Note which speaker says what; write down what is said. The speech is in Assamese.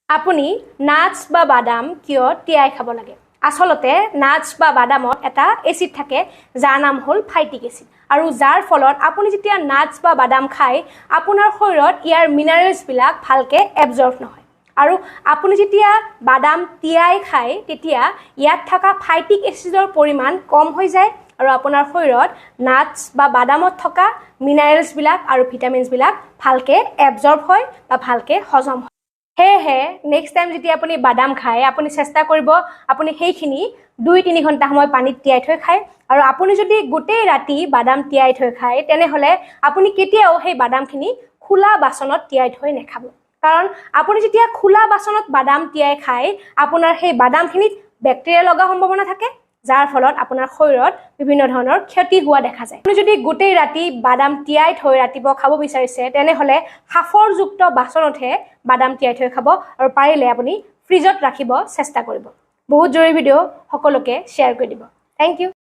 Speaker 1: আপুনি নাটস বা বাদাম কিয় তিয়াই খাব লাগে আসলতে নাটস বা বাদামত এটা এসিড থাকে যাৰ নাম হল ফাইটিক এসিড আৰু যাৰ ফলত আপুনি যেতিয়া নাটস বা বাদাম খায় আপোনাৰ শৰীৰত ইয়াৰ মিনাৰেলছ বিলাক ভালকে এবজৰ্ব নহয় আৰু আপুনি যেতিয়া বাদাম তিয়াই খায় তেতিয়া ইয়াত থকা ফাইটিক এসিডৰ পৰিমাণ কম হৈ যায় আৰু আপোনাৰ শৰীৰত নাটস বা বাদামত থকা মিনাৰেলছ বিলাক আৰু ভিটামিনছ বিলাক ভালকে এবজৰ্ব হয় বা ভালকে হজম হয় হে নেক্সট টাইম যেতিয়া আপুনি বাদাম খায় আপুনি চেষ্টা কৰিব আপুনি সেইখিনি 2-3 ঘণ্টা সময় পানীত তিয়াই থৈ খায় আৰু আপুনি যদি গোটেই ৰাতি বাদাম তিয়াই থৈ খায় তেনেহলে আপুনি কেতিয়াও সেই বাদামখিনি খোলা বাচনত তিয়াই থৈ নেখাব কাৰণ আপুনি যেতিয়া খোলা বাচনত বাদাম তিয়াই খায় আপোনাৰ সেই বাদামখিনিত ব্যাকটেৰিয়া লগা সম্ভাৱনা থাকে যাৰ ফলত আপোনাৰ শৰীৰত বিভিন্ন ধৰণৰ ক্ষতি হোৱা দেখা যায় আপুনি যদি গোটেই ৰাতি বাদাম তিয়াই থৈ ৰাতিপুৱা খাব বিচাৰিছে তেনেহলে সাফৰযুক্ত বাচনতহে বাদাম তিয়াই থৈ খাব আৰু পাৰিলে আপুনি ফ্ৰিজত ৰাখিব চেষ্টা কৰিব বহুত জৰুৰী ভিডিও সকলোকে শ্বেয়াৰ কৰি দিব থ্যাংক ইউ